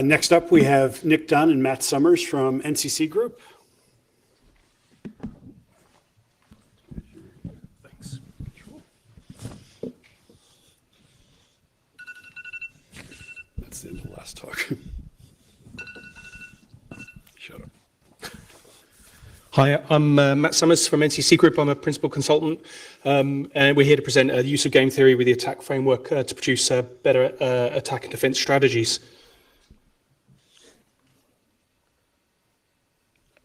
Next up, we have Nick Dunn and Matt Summers from NCC Group. Thanks. That's the end of the last talk. Shut up. Hi, I'm Matt Summers from NCC Group. I'm a principal consultant, and we're here to present the use of game theory with the ATT&CK framework to produce better attack and defense strategies.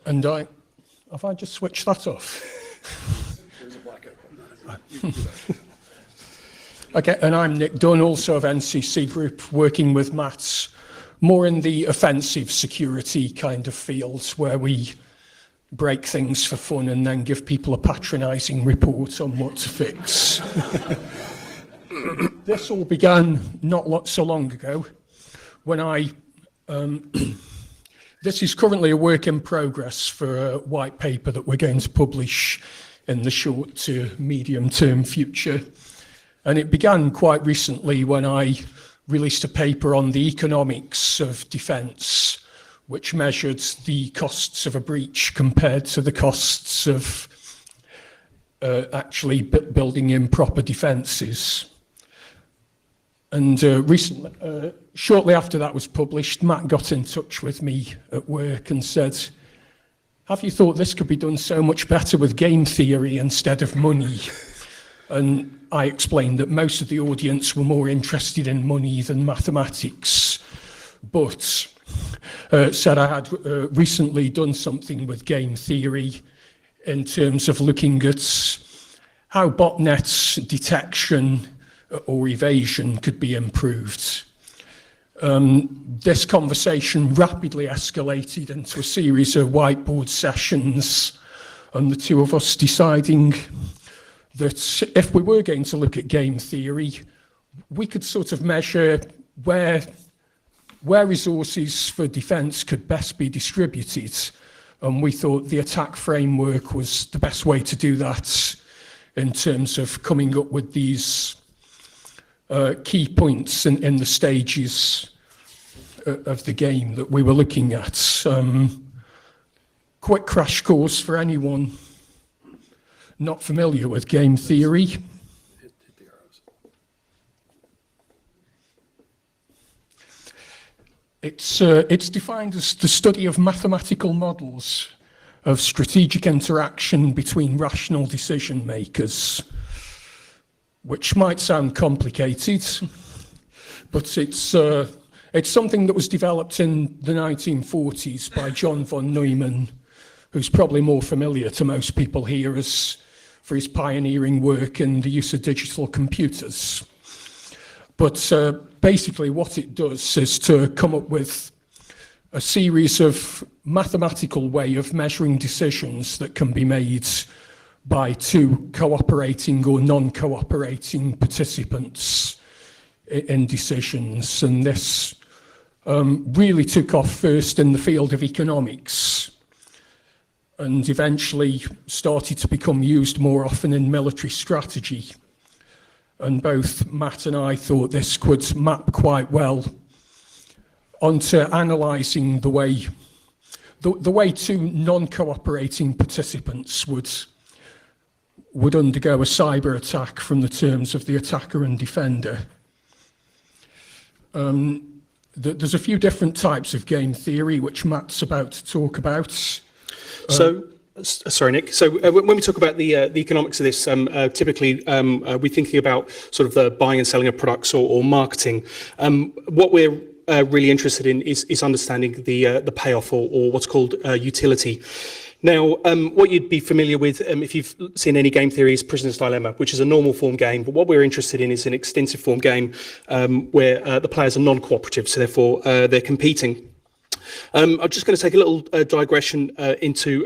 And have I just switched that off? There's a blackout button. Okay, and I'm Nick Dunn, also of NCC Group, working with Matt more in the offensive security kind of fields where we break things for fun and then give people a patronising report on what to fix. This all began not so long ago when this is currently a work in progress for a white paper that we're going to publish in the short to medium term future. And it began quite recently when I released a paper on the economics of defence, which measured the costs of a breach compared to the costs of actually building in proper defences. And shortly after that was published, Matt got in touch with me at work and said, have you thought this could be done so much better with game theory instead of money? And I explained that most of the audience were more interested in money than mathematics, but said I had recently done something with game theory in terms of looking at how botnets detection or evasion could be improved. This conversation rapidly escalated into a series of whiteboard sessions, and the two of us deciding that if we were going to look at game theory, we could sort of measure where resources for defence could best be distributed. And we thought the ATT&CK framework was the best way to do that in terms of coming up with these key points in the stages of the game that we were looking at. Quick crash course for anyone not familiar with game theory. It's defined as the study of mathematical models of strategic interaction between rational decision makers, which might sound complicated, but it's something that was developed in the 1940s by John von Neumann, who's probably more familiar to most people here for his pioneering work in the use of digital computers. But basically what it does is to come up with a series of mathematical way of measuring decisions that can be made by two cooperating or non-cooperating participants in decisions. And this really took off first in the field of economics and eventually started to become used more often in military strategy. And both Matt and I thought this could map quite well onto analysing the way two non-cooperating participants would undergo a cyber attack from the terms of the attacker and defender. There's a few different types of game theory, which Matt's about to talk about. Sorry, Nick. So when we talk about the economics of this, typically we're thinking about sort of the buying and selling of products or marketing. What we're really interested in is understanding the payoff or what's called utility. Now, what you'd be familiar with if you've seen any game theory is Prisoner's Dilemma, which is a normal form game. But what we're interested in is an extensive form game where the players are non-cooperative, so therefore they're competing. I'm just going to take a little digression into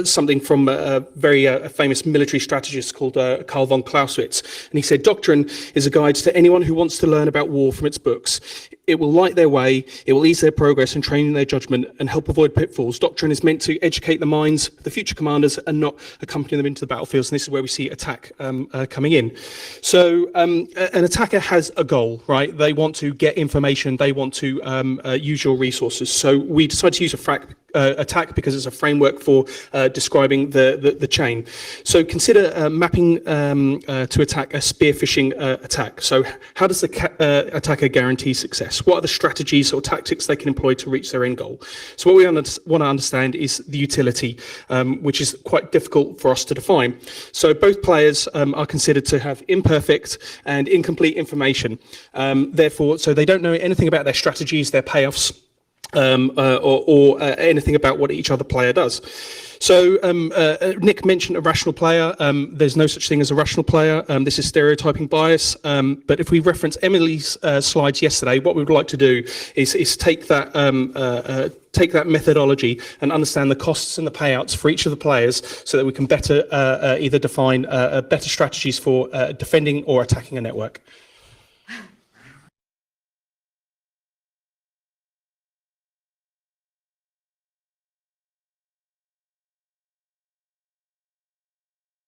something from a very famous military strategist called Karl von Clausewitz. And he said, "Doctrine is a guide to anyone who wants to learn about war from its books. It will light their way, it will ease their progress and train their judgment and help avoid pitfalls. Doctrine is meant to educate the minds of the future commanders and not accompany them into the battlefields. And this is where we see attack coming in. So an attacker has a goal, right? They want to get information, they want to use your resources. So we decided to use attack because it's a framework for describing the chain. So consider mapping to attack a spear phishing attack. So how does the attacker guarantee success? What are the strategies or tactics they can employ to reach their end goal? So what we want to understand is the utility, which is quite difficult for us to define. So both players are considered to have imperfect and incomplete information. Therefore, so they don't know anything about their strategies, their payoffs, or anything about what each other player does. So Nick mentioned a rational player. There's no such thing as a rational player. This is stereotyping bias. But if we reference Emily's slides yesterday, what we would like to do is take that methodology and understand the costs and the payouts for each of the players so that we can better either define better strategies for defending or attacking a network.